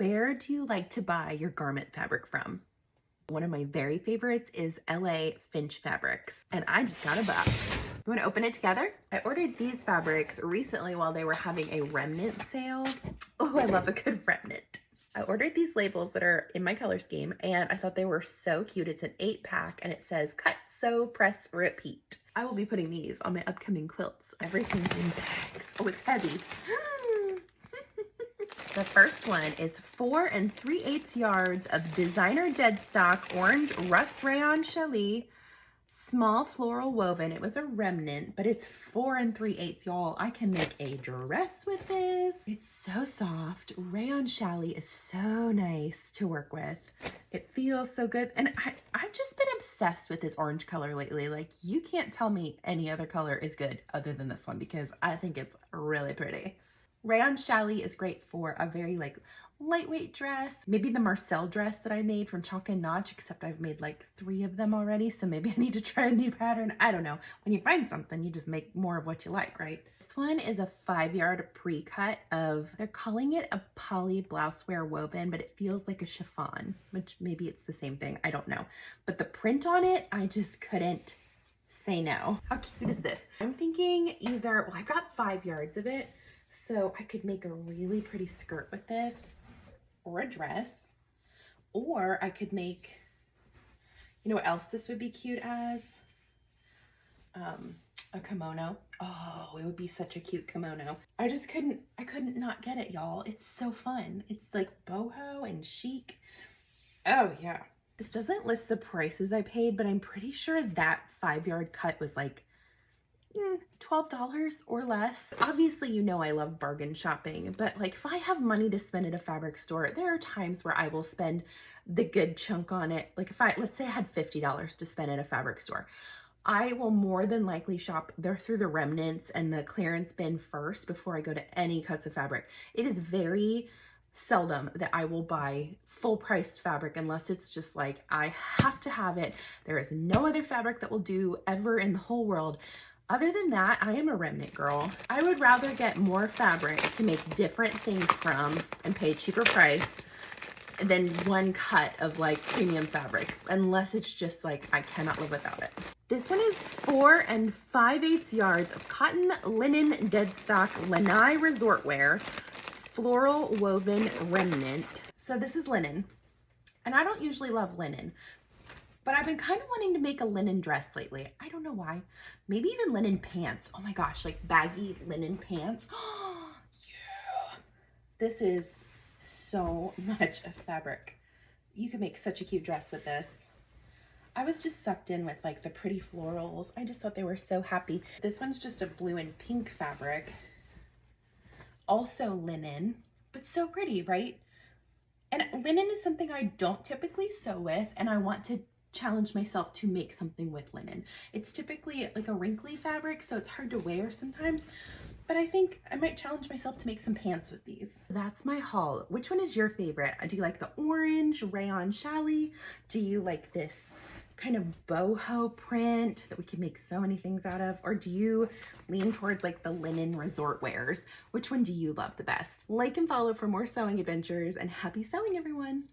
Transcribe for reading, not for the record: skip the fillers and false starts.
Where do you like to buy your garment fabric from? One of my very favorites is LA Finch Fabrics, and I just got a box. You want to open it together? I ordered these fabrics recently while they were having a remnant sale. Oh, I love a good remnant. I ordered these labels that are in my color scheme, and I thought they were so cute. It's an 8-pack, and it says cut, sew, press, repeat. I will be putting these on my upcoming quilts. Everything's in bags. Oh, it's heavy. The first one is 4 3/8 yards of designer dead stock orange rust rayon challis, small floral woven. It was a remnant, but it's 4 3/8, y'all. I can make a dress with this. It's so soft. Rayon challis is so nice to work with. It feels so good. And I've just been obsessed with this orange color lately. Like, you can't tell me any other color is good other than this one because I think it's really pretty. Rayon challis is great for a very lightweight dress. Maybe the Marcel dress that I made from Chalk and Notch, except I've made like 3 of them already. So maybe I need to try a new pattern. I don't know. When you find something, you just make more of what you like, right? This one is a 5-yard pre-cut of, they're calling it a poly blouseware woven, but it feels like a chiffon, which maybe it's the same thing. I don't know. But the print on it, I just couldn't say no. How cute is this? I'm thinking either, well, I've got 5 yards of it. So I could make a really pretty skirt with this, or a dress, or I could make, you know what else this would be cute as? A kimono. Oh, it would be such a cute kimono. I couldn't not get it, y'all. It's so fun. It's like boho and chic. Oh yeah. This doesn't list the prices I paid, but I'm pretty sure that 5-yard cut was like $12 or less. Obviously, you know I love bargain shopping, but like if I have money to spend at a fabric store, there are times where I will spend the good chunk on it. Like if let's say I had $50 to spend at a fabric store, I will more than likely shop there through the remnants and the clearance bin first before I go to any cuts of fabric. It is very seldom that I will buy full priced fabric unless it's just like, I have to have it. There is no other fabric that will do ever in the whole world. Other than that, I am a remnant girl. I would rather get more fabric to make different things from and pay a cheaper price than one cut of like premium fabric, unless it's just like, I cannot live without it. This one is 4 5/8 yards of cotton linen dead stock lanai resort wear, floral woven remnant. So this is linen, and I don't usually love linen, but I've been kind of wanting to make a linen dress lately. I don't know why. Maybe even linen pants. Oh my gosh, like baggy linen pants. Oh, yeah. This is so much of fabric. You could make such a cute dress with this. I was just sucked in with like the pretty florals. I just thought they were so happy. This one's just a blue and pink fabric. Also linen, but so pretty, right? And linen is something I don't typically sew with, and I want to challenge myself to make something with linen. It's typically like a wrinkly fabric, so it's hard to wear sometimes, but I think I might challenge myself to make some pants with these. That's my haul. Which one is your favorite? Do you like the orange rayon challis? Do you like this kind of boho print that we can make so many things out of? Or do you lean towards like the linen resort wears? Which one do you love the best? Like and follow for more sewing adventures, and happy sewing, everyone.